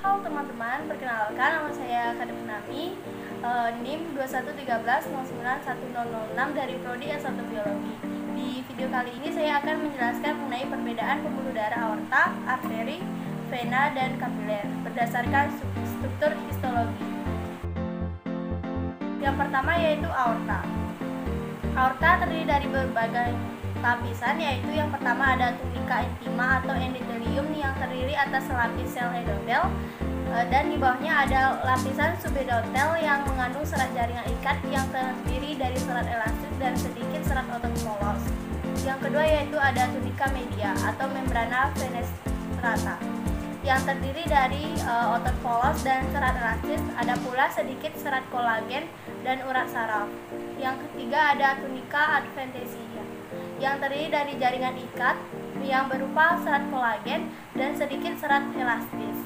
Halo teman-teman, perkenalkan nama saya Kadep Nami, NIM 2113091006 dari Prodi S1 Biologi. Di video kali ini saya akan menjelaskan mengenai perbedaan pembuluh darah aorta, arteri, vena, dan kapiler berdasarkan struktur histologi. Yang pertama yaitu aorta. Aorta terdiri dari berbagai lapisan, yaitu yang pertama ada tunika intima atau endotelium yang terdiri atas lapis sel endotel, dan di bawahnya ada lapisan subendotel yang mengandung serat jaringan ikat yang terdiri dari serat elastis dan sedikit serat otot polos. Yang kedua yaitu ada tunika media atau membrana fenestrata yang terdiri dari otot polos dan serat elastis, ada pula sedikit serat kolagen dan urat saraf. Yang ketiga ada tunika adventitia yang terdiri dari jaringan ikat yang berupa serat kolagen dan sedikit serat elastis.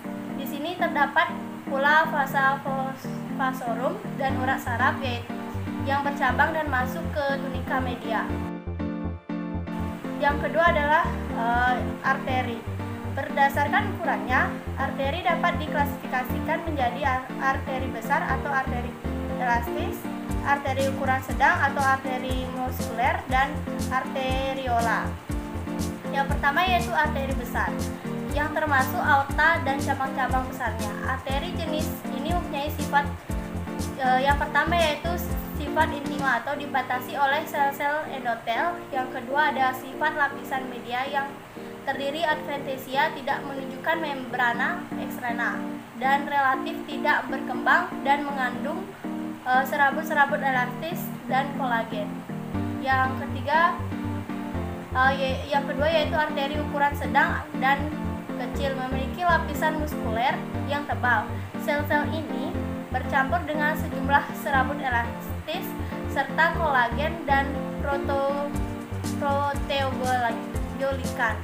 Di sini terdapat pula vasa vasorum dan urat saraf yang bercabang dan masuk ke tunika media. Yang kedua adalah arteri. Berdasarkan ukurannya, arteri dapat diklasifikasikan menjadi arteri besar atau arteri elastis, arteri ukuran sedang atau arteri muskuler, dan arteriola. Yang pertama yaitu arteri besar, yang termasuk aorta dan cabang-cabang besarnya. Arteri jenis ini mempunyai sifat yang pertama yaitu sifat intima atau dibatasi oleh sel-sel endotel. Yang kedua ada sifat lapisan media yang terdiri adventitia, tidak menunjukkan membrana eksterna dan relatif tidak berkembang dan mengandung serabut-serabut elastis dan kolagen. Yang kedua yaitu arteri ukuran sedang dan kecil, memiliki lapisan muskuler yang tebal. Sel-sel ini bercampur dengan sejumlah serabut elastis serta kolagen dan proteoglykan.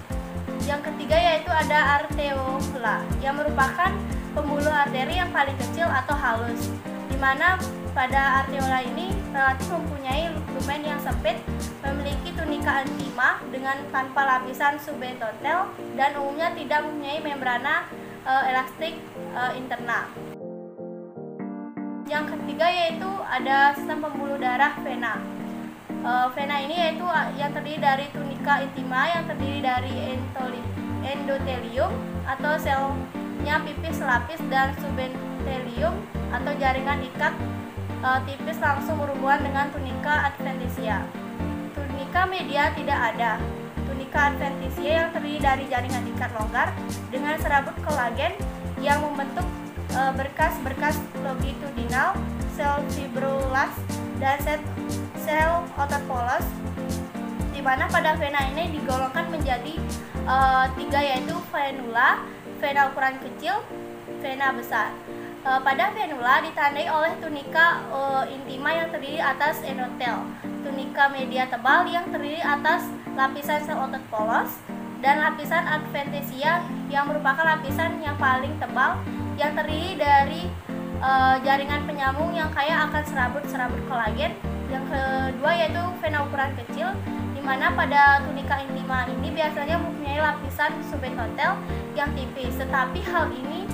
Yang ketiga yaitu ada arteriola yang merupakan pembuluh arteri yang paling kecil atau halus, di mana pada arteriola ini relatif mempunyai lumen yang sempit, memiliki tunika intima dengan tanpa lapisan subendotel, dan umumnya tidak mempunyai membrana elastik interna. Yang ketiga yaitu ada sistem pembuluh darah vena. Vena ini yaitu yang terdiri dari tunika intima yang terdiri dari endotelium atau selnya pipis lapis dan subendotelium atau jaringan ikat tipis langsung berhubungan dengan tunika adventitia. Tunika media tidak ada. Tunika adventitia yang terdiri dari jaringan ikat longgar dengan serabut kolagen yang membentuk berkas-berkas longitudinal, sel fibroblast, dan sel otot polos, di mana pada vena ini digolongkan menjadi tiga, yaitu venula, vena ukuran kecil, vena besar. Pada venula ditandai oleh tunika intima yang terdiri atas endotel, tunika media tebal yang terdiri atas lapisan sel otot polos, dan lapisan adventitia yang merupakan lapisan yang paling tebal yang terdiri dari jaringan penyambung yang kaya akan serabut-serabut kolagen. Yang kedua yaitu vena ukuran kecil, di mana pada tunika intima ini biasanya mempunyai lapisan subendotel yang tipis, tetapi hal ini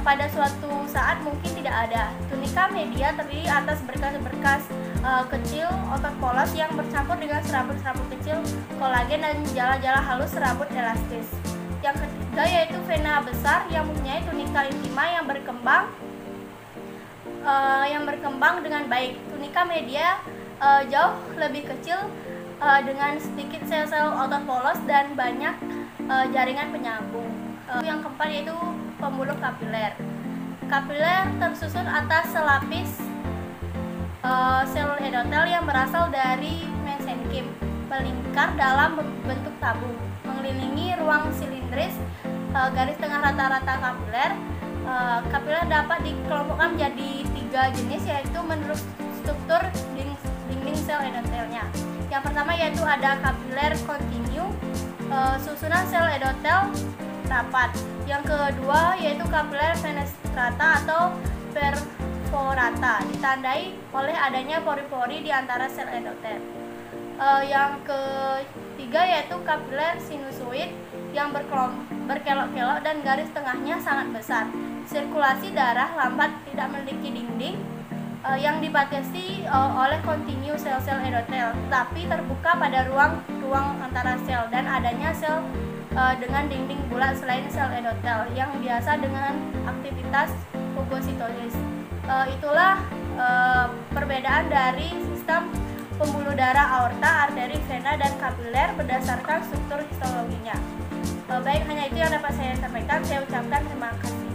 pada suatu saat mungkin tidak ada. Tunika media terdiri atas berkas-berkas kecil otot polos yang bercampur dengan serabut-serabut kecil kolagen dan jala-jala halus serabut elastis. Yang ketiga yaitu vena besar yang mempunyai tunika intima yang berkembang dengan baik. Tunika media jauh lebih kecil dengan sedikit sel-sel otot polos dan banyak jaringan penyambung. Yang keempat yaitu pembuluh kapiler. Kapiler tersusun atas selapis sel endotel yang berasal dari mesenkim, melingkar dalam bentuk tabung, mengelilingi ruang silindris garis tengah rata-rata kapiler. Kapiler dapat dikelompokkan menjadi tiga jenis, yaitu menurut struktur dinding sel endotelnya. Yang pertama yaitu ada kapiler kontinu, susunan sel endotel rapat. Yang kedua yaitu kapiler fenestrata atau perforata, ditandai oleh adanya pori-pori di antara sel endotel. Yang ketiga yaitu kapiler sinusoid yang berkelompok berkelok-kelok dan garis tengahnya sangat besar. Sirkulasi darah lambat, tidak memiliki dinding yang dibatasi oleh kontinu sel-sel endotel, tapi terbuka pada ruang antara sel, dan adanya sel dengan dinding bulat selain sel endotel yang biasa dengan aktivitas fagositosis. Itulah perbedaan dari sistem pembuluh darah aorta, arteri, vena, dan kapiler berdasarkan struktur histologinya. Baik, hanya itu yang dapat saya sampaikan. Saya ucapkan terima kasih.